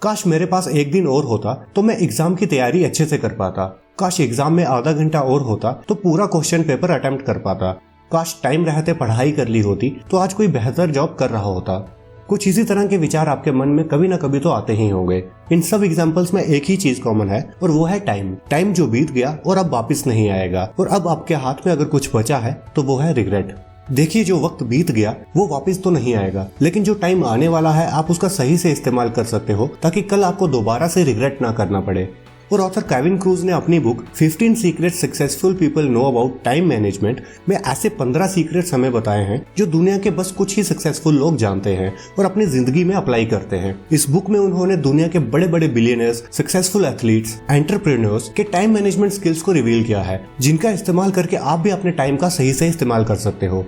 काश मेरे पास एक दिन और होता तो मैं एग्जाम की तैयारी अच्छे से कर पाता। काश एग्जाम में आधा घंटा और होता तो पूरा क्वेश्चन पेपर अटेम्प्ट कर पाता। काश टाइम रहते पढ़ाई कर ली होती तो आज कोई बेहतर जॉब कर रहा होता। कुछ इसी तरह के विचार आपके मन में कभी ना कभी तो आते ही होंगे। इन सब एग्जाम्पल्स में एक ही चीज कॉमन है और वो है टाइम। टाइम जो बीत गया और अब वापस नहीं आएगा, और अब आपके हाथ में अगर कुछ बचा है तो वो है रिग्रेट। देखिए, जो वक्त बीत गया वो वापस तो नहीं आएगा, लेकिन जो टाइम आने वाला है आप उसका सही से इस्तेमाल कर सकते हो ताकि कल आपको दोबारा से रिग्रेट ना करना पड़े। और ऑथर केविन क्रूज ने अपनी book 15 secret successful people know about time management में ऐसे 15 सीक्रेट्स हमें बताए हैं जो दुनिया के बस कुछ ही सक्सेसफुल लोग जानते हैं और अपनी जिंदगी में अप्लाई करते हैं। इस बुक में उन्होंने दुनिया के बड़े बड़े बिलियनर्स, सक्सेसफुल एथलीट्स, एंटरप्रेन्योर्स के टाइम मैनेजमेंट स्किल्स को रिवील किया है, जिनका इस्तेमाल करके आप भी अपने टाइम का सही से इस्तेमाल कर सकते हो।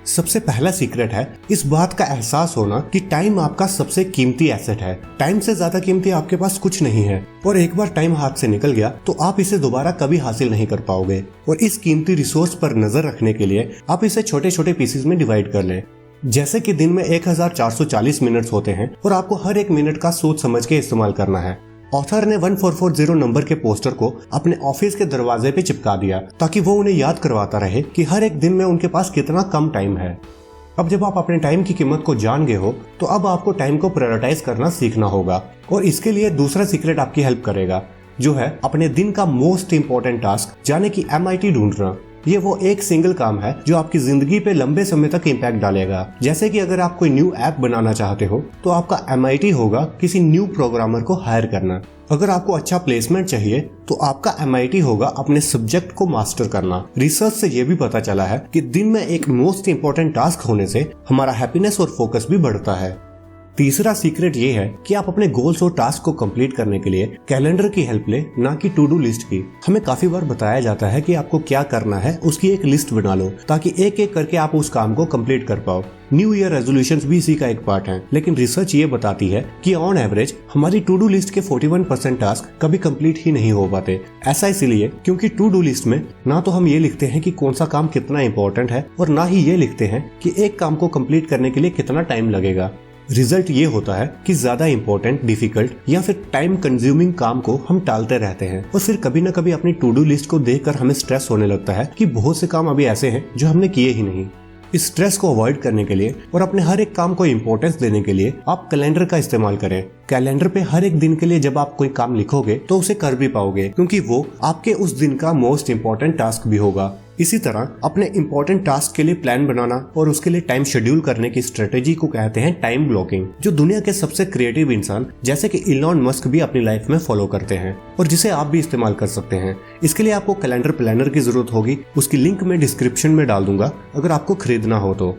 सबसे पहला सीक्रेट है इस बात का एहसास होना कि टाइम आपका सबसे कीमती एसेट है। टाइम से ज्यादा कीमती आपके पास कुछ नहीं है, और एक बार टाइम हाथ से निकल गया तो आप इसे दोबारा कभी हासिल नहीं कर पाओगे। और इस कीमती रिसोर्स पर नजर रखने के लिए आप इसे छोटे छोटे पीसेस में डिवाइड कर लें। जैसे कि दिन में 1440 मिनट्स होते हैं और आपको हर एक मिनट का सोच समझ के इस्तेमाल करना है। ऑथर ने 1440 नंबर के पोस्टर को अपने ऑफिस के दरवाजे पे चिपका दिया ताकि वो उन्हें याद करवाता रहे कि हर एक दिन में उनके पास कितना कम टाइम है। अब जब आप अपने टाइम की कीमत को जान गए हो तो अब आपको टाइम को प्रायोरिटाइज करना सीखना होगा, और इसके लिए दूसरा सीक्रेट आपकी हेल्प करेगा, जो है अपने दिन का मोस्ट इंपॉर्टेंट टास्क यानी कि MIT ढूंढना। ये वो एक सिंगल काम है जो आपकी जिंदगी पे लंबे समय तक इम्पैक्ट डालेगा। जैसे कि अगर आप कोई न्यू ऐप बनाना चाहते हो तो आपका MIT होगा किसी न्यू प्रोग्रामर को हायर करना। अगर आपको अच्छा प्लेसमेंट चाहिए तो आपका MIT होगा अपने सब्जेक्ट को मास्टर करना। रिसर्च से ये भी पता चला है कि दिन में एक मोस्ट इंपॉर्टेंट टास्क होने से हमारा हैप्पीनेस और फोकस भी बढ़ता है। तीसरा सीक्रेट ये है कि आप अपने गोल्स और टास्क को कंप्लीट करने के लिए कैलेंडर की हेल्प ले, ना कि टू डू लिस्ट की। हमें काफी बार बताया जाता है कि आपको क्या करना है उसकी एक लिस्ट बना लो ताकि एक एक करके आप उस काम को कंप्लीट कर पाओ। न्यू ईयर रेजोल्यूशंस भी इसी का एक पार्ट है, लेकिन रिसर्च ये बताती है कि ऑन एवरेज हमारी टू डू लिस्ट के 41% टास्क कभी कंप्लीट ही नहीं हो पाते। ऐसा इसलिए क्योंकि टू डू लिस्ट में ना तो हम ये लिखते हैं कि कौन सा काम कितना इंपॉर्टेंट है, और ना ही ये लिखते हैं कि एक काम को कंप्लीट करने के लिए कितना टाइम लगेगा। रिजल्ट ये होता है कि ज्यादा इंपॉर्टेंट, डिफिकल्ट या फिर टाइम कंज्यूमिंग काम को हम टालते रहते हैं, और फिर कभी न कभी अपनी टू डू लिस्ट को देखकर हमें स्ट्रेस होने लगता है कि बहुत से काम अभी ऐसे हैं जो हमने किए ही नहीं। इस स्ट्रेस को अवॉइड करने के लिए और अपने हर एक काम को इम्पोर्टेंस देने के लिए आप कैलेंडर का इस्तेमाल करें। कैलेंडर पे हर एक दिन के लिए जब आप कोई काम लिखोगे तो उसे कर भी पाओगे, क्योंकि वो आपके उस दिन का मोस्ट इम्पोर्टेंट टास्क भी होगा। इसी तरह अपने इम्पोर्टेंट टास्क के लिए प्लान बनाना और उसके लिए टाइम शेड्यूल करने की स्ट्रेटेजी को कहते हैं टाइम ब्लॉकिंग, जो दुनिया के सबसे क्रिएटिव इंसान जैसे कि इलॉन मस्क भी अपनी लाइफ में फॉलो करते हैं और जिसे आप भी इस्तेमाल कर सकते हैं। इसके लिए आपको कैलेंडर प्लानर की जरूरत होगी, उसकी लिंक मैं डिस्क्रिप्शन में डाल दूंगा अगर आपको खरीदना हो तो।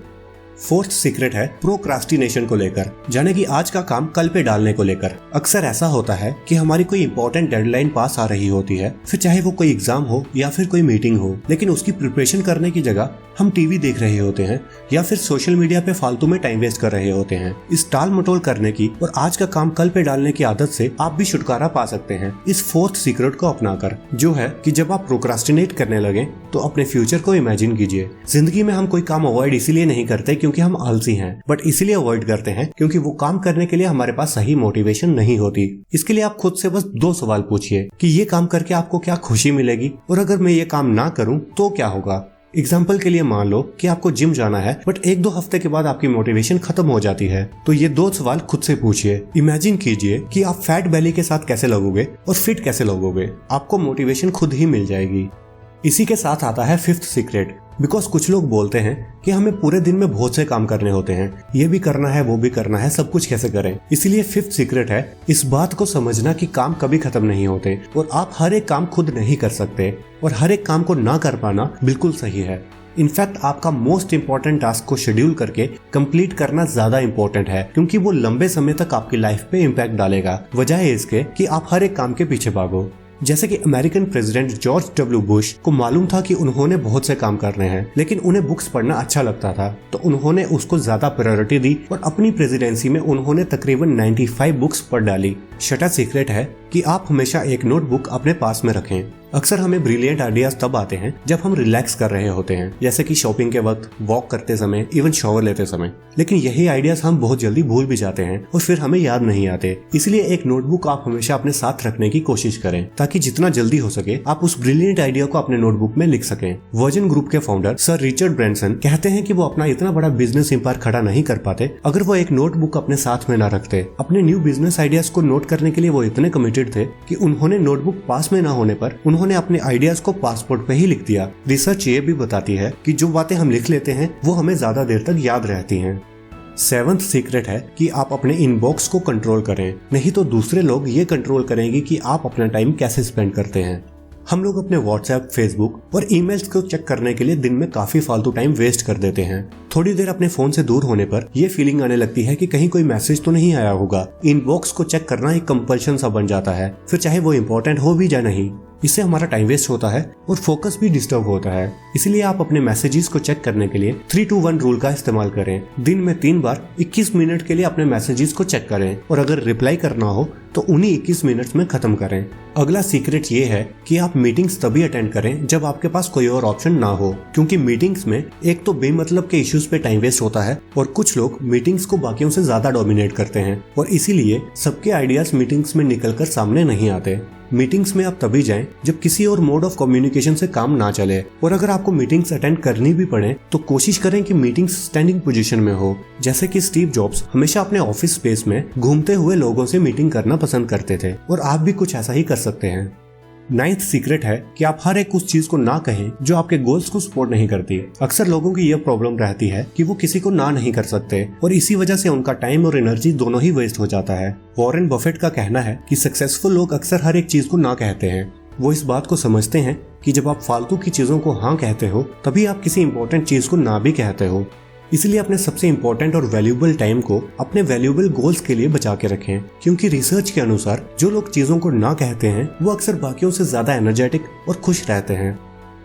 फोर्थ सीक्रेट है प्रोक्रास्टिनेशन को लेकर, यानी कि आज का काम कल पे डालने को लेकर। अक्सर ऐसा होता है कि हमारी कोई इंपॉर्टेंट डेडलाइन पास आ रही होती है, फिर चाहे वो कोई एग्जाम हो या फिर कोई मीटिंग हो, लेकिन उसकी प्रिपरेशन करने की जगह हम टीवी देख रहे होते हैं या फिर सोशल मीडिया पे फालतू में टाइम वेस्ट कर रहे होते हैं। इस टाल मटोल करने की और आज का काम कल पे डालने की आदत से आप भी छुटकारा पा सकते हैं इस फोर्थ सीक्रेट को अपनाकर, जो है कि जब आप प्रोक्रास्टिनेट करने लगे तो अपने फ्यूचर को इमेजिन कीजिए। जिंदगी में हम कोई काम अवॉइड इसीलिए नहीं करते क्योंकि हम आलसी हैं, बट इसीलिए अवॉइड करते हैं क्योंकि वो काम करने के लिए हमारे पास सही मोटिवेशन नहीं होती। इसके लिए आप खुद से बस 2 सवाल पूछिए कि ये काम करके आपको क्या खुशी मिलेगी, और अगर मैं ये काम ना करूं तो क्या होगा। एग्जाम्पल के लिए मान लो कि आपको जिम जाना है, बट 1-2 हफ्ते के बाद आपकी मोटिवेशन खत्म हो जाती है, तो ये 2 सवाल खुद से पूछिए। इमेजिन कीजिए कि आप फैट बेली के साथ कैसे लगोगे और फिट कैसे लगोगे। आपको मोटिवेशन खुद ही मिल जाएगी। इसी के साथ आता है 5th सीक्रेट, बिकॉज कुछ लोग बोलते हैं कि हमें पूरे दिन में बहुत से काम करने होते हैं, ये भी करना है वो भी करना है, सब कुछ कैसे करें। इसीलिए 5th सीक्रेट है इस बात को समझना कि काम कभी खत्म नहीं होते और आप हर एक काम खुद नहीं कर सकते, और हर एक काम को ना कर पाना बिल्कुल सही है। इनफैक्ट आपका मोस्ट इंपॉर्टेंट टास्क को शेड्यूल करके कंप्लीट करना ज्यादा इंपॉर्टेंट है, क्योंकि वो लंबे समय तक आपकी लाइफ पे इम्पैक्ट डालेगा, बजाय इसके कि आप हर एक काम के पीछे भागो। जैसे कि American president George W Bush को मालूम था कि उन्होंने बहुत से काम करने हैं, लेकिन उन्हें बुक्स पढ़ना अच्छा लगता था, तो उन्होंने उसको ज्यादा प्रायोरिटी दी और अपनी प्रेसिडेंसी में उन्होंने तकरीबन 95 बुक्स पढ़ डाली। छठा सीक्रेट है कि आप हमेशा एक नोटबुक अपने पास में रखें। अक्सर हमें ब्रिलियंट आइडियाज तब आते हैं जब हम रिलैक्स कर रहे होते हैं, जैसे कि शॉपिंग के वक्त, वॉक करते समय, इवन शॉवर लेते समय। लेकिन यही आइडियाज हम बहुत जल्दी भूल भी जाते हैं और फिर हमें याद नहीं आते। इसलिए एक नोटबुक आप हमेशा अपने साथ रखने की कोशिश करें, ताकि जितना जल्दी हो सके आप उस ब्रिलियंट आइडिया को अपने नोटबुक में लिख सकें। वर्जिन ग्रुप के फाउंडर सर रिचर्ड ब्रैंसन कहते हैं कि वो अपना इतना बड़ा बिजनेस एम्पायर खड़ा नहीं कर पाते अगर वो एक नोटबुक अपने साथ में न रखते। अपने न्यू बिजनेस आइडियाज को नोट करने के लिए वो इतने कमिटेड थे कि उन्होंने नोटबुक पास में न होने पर उन्होंने अपने आइडियाज को पासपोर्ट पे ही लिख दिया। रिसर्च ये भी बताती है कि जो बातें हम लिख लेते हैं वो हमें ज्यादा देर तक याद रहती हैं। 7th सीक्रेट है कि आप अपने इनबॉक्स को कंट्रोल करें, नहीं तो दूसरे लोग ये कंट्रोल करेंगे कि आप अपना टाइम कैसे स्पेंड करते हैं। हम लोग अपने व्हाट्सएप, फेसबुक और ईमेल्स को चेक करने के लिए दिन में काफी फालतू टाइम वेस्ट कर देते हैं। थोड़ी देर अपने फोन से दूर होने पर यह फीलिंग आने लगती है कि कहीं कोई मैसेज तो नहीं आया होगा। इनबॉक्स को चेक करना एक कंपल्शन सा बन जाता है, फिर चाहे वो इम्पोर्टेंट हो भी या नहीं। इससे हमारा टाइम वेस्ट होता है और फोकस भी डिस्टर्ब होता है। इसलिए आप अपने मैसेजेस को चेक करने के लिए 3-2-1 रूल का इस्तेमाल करें। दिन में 3 बार 21 मिनट के लिए अपने मैसेजेस को चेक करें और अगर रिप्लाई करना हो तो उन्हीं 21 मिनट्स में खत्म करें। अगला सीक्रेट ये है कि आप मीटिंग्स तभी अटेंड करें जब आपके पास कोई और ऑप्शन ना हो, क्योंकि मीटिंग्स में एक तो बेमतलब के इश्यूज पे टाइम वेस्ट होता है और कुछ लोग मीटिंग्स को बाकियों से ज्यादा डोमिनेट करते हैं और इसीलिए सबके आइडियाज मीटिंग्स में निकलकर सामने नहीं आते। मीटिंग्स में आप तभी जाएं जब किसी और मोड ऑफ कम्युनिकेशन से काम ना चले, और अगर आपको मीटिंग्स अटेंड करनी भी पड़े तो कोशिश करें कि मीटिंग्स स्टैंडिंग पोजीशन में हो। जैसे कि स्टीव जॉब्स हमेशा अपने ऑफिस स्पेस में घूमते हुए लोगों से मीटिंग करना पसंद करते थे और आप भी कुछ ऐसा ही कर सकते हैं। 9th सीक्रेट है कि आप हर एक उस चीज को ना कहें जो आपके गोल्स को सपोर्ट नहीं करती। अक्सर लोगों की यह प्रॉब्लम रहती है कि वो किसी को ना नहीं कर सकते और इसी वजह से उनका टाइम और एनर्जी दोनों ही वेस्ट हो जाता है। वॉरेन बफेट का कहना है कि सक्सेसफुल लोग अक्सर हर एक चीज को ना कहते हैं। वो इस बात को समझते हैं कि जब आप फालतू की चीजों को हाँ कहते हो तभी आप किसी इंपॉर्टेंट चीज को ना भी कहते हो। इसलिए अपने सबसे इंपॉर्टेंट और वैल्यूएबल टाइम को अपने वैल्यूएबल गोल्स के लिए बचा के रखें, क्योंकि रिसर्च के अनुसार जो लोग चीजों को ना कहते हैं वो अक्सर बाकियों से ज्यादा एनर्जेटिक और खुश रहते हैं।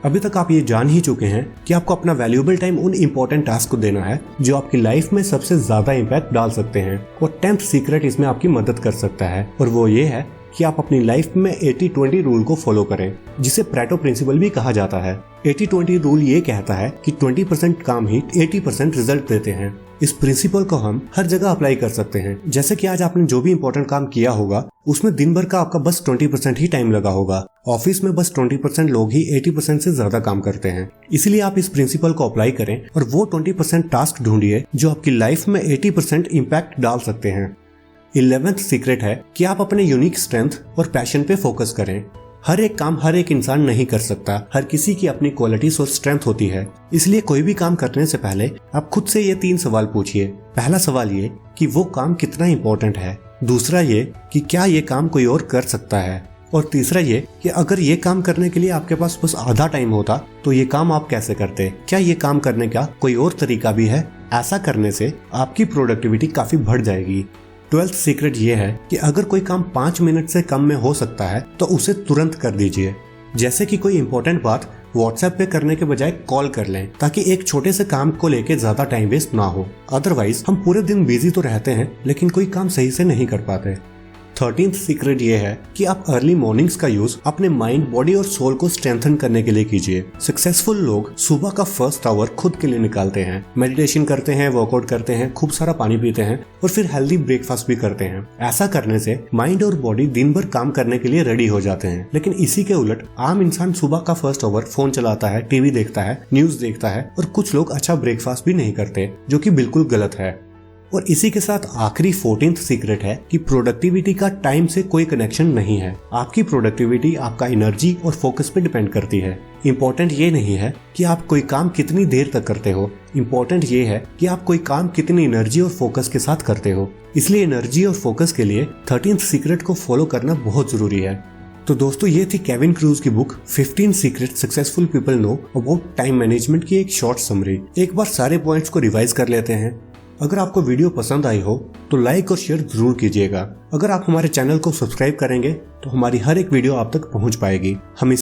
अभी तक आप ये जान ही चुके हैं कि आपको अपना वैल्यूएबल टाइम उन इंपॉर्टेंट टास्क को देना है जो आपकी लाइफ में सबसे ज्यादा इम्पैक्ट डाल सकते हैं। और 10th सीक्रेट इसमें आपकी मदद कर सकता है और वो ये है कि आप अपनी लाइफ में 80-20 रूल को फॉलो करें, जिसे प्रेटो प्रिंसिपल भी कहा जाता है। 80-20 रूल ये कहता है कि 20% काम ही 80% रिजल्ट देते हैं। इस प्रिंसिपल को हम हर जगह अप्लाई कर सकते हैं। जैसे कि आज आपने जो भी इंपॉर्टेंट काम किया होगा उसमें दिन भर का आपका बस 20% ही टाइम लगा होगा। ऑफिस में बस 20% लोग ही 80% से ज्यादा काम करते हैं। इसलिए आप इस प्रिंसिपल को अप्लाई करें और वो 20% टास्क ढूंढिए जो आपकी लाइफ में 80% इम्पैक्ट डाल सकते हैं। 11th सीक्रेट है कि आप अपने यूनिक स्ट्रेंथ और पैशन पे फोकस करें। हर एक काम हर एक इंसान नहीं कर सकता, हर किसी की अपनी क्वालिटीज और स्ट्रेंथ होती है। इसलिए कोई भी काम करने से पहले आप खुद से ये 3 सवाल पूछिए। पहला सवाल ये कि वो काम कितना इम्पोर्टेंट है, दूसरा ये कि क्या ये काम कोई और कर सकता है, और तीसरा ये कि अगर ये काम करने के लिए आपके पास बस आधा टाइम होता तो ये काम आप कैसे करते, क्या ये काम करने का कोई और तरीका भी है। ऐसा करने से आपकी प्रोडक्टिविटी काफी बढ़ जाएगी। 12th सीक्रेट ये है कि अगर कोई काम 5 मिनट से कम में हो सकता है तो उसे तुरंत कर दीजिए। जैसे कि कोई इंपॉर्टेंट बात व्हाट्सएप पे करने के बजाय कॉल कर लें, ताकि एक छोटे से काम को लेके ज्यादा टाइम वेस्ट ना हो। अदरवाइज हम पूरे दिन बिजी तो रहते हैं लेकिन कोई काम सही से नहीं कर पाते। 13th सीक्रेट ये है कि आप अर्ली मॉर्निंग्स का यूज अपने माइंड, बॉडी और सोल को स्ट्रेंथन करने के लिए कीजिए। सक्सेसफुल लोग सुबह का फर्स्ट आवर खुद के लिए निकालते हैं, मेडिटेशन करते हैं, वर्कआउट करते हैं, खूब सारा पानी पीते हैं और फिर हेल्दी ब्रेकफास्ट भी करते हैं। ऐसा करने से माइंड और बॉडी दिन भर काम करने के लिए रेडी हो जाते हैं। लेकिन इसी के उलट आम इंसान सुबह का फर्स्ट आवर फोन चलाता है, टीवी देखता है, न्यूज देखता है और कुछ लोग अच्छा ब्रेकफास्ट भी नहीं करते, जो कि बिल्कुल गलत है। और इसी के साथ आखिरी 14th सीक्रेट है कि प्रोडक्टिविटी का टाइम से कोई कनेक्शन नहीं है। आपकी प्रोडक्टिविटी आपका एनर्जी और फोकस पे डिपेंड करती है। इम्पोर्टेंट ये नहीं है कि आप कोई काम कितनी देर तक करते हो, इम्पोर्टेंट ये है कि आप कोई काम कितनी एनर्जी और फोकस के साथ करते हो। इसलिए एनर्जी और फोकस के लिए 13th सीक्रेट को फॉलो करना बहुत जरूरी है। तो दोस्तों, ये थी केविन क्रूज की book 15 secret successful people know about time management की एक शॉर्ट समरी। एक बार सारे पॉइंट्स को रिवाइज कर लेते हैं। अगर आपको वीडियो पसंद आई हो तो लाइक और शेयर जरूर कीजिएगा। अगर आप हमारे चैनल को सब्सक्राइब करेंगे तो हमारी हर एक वीडियो आप तक पहुंच पाएगी। हम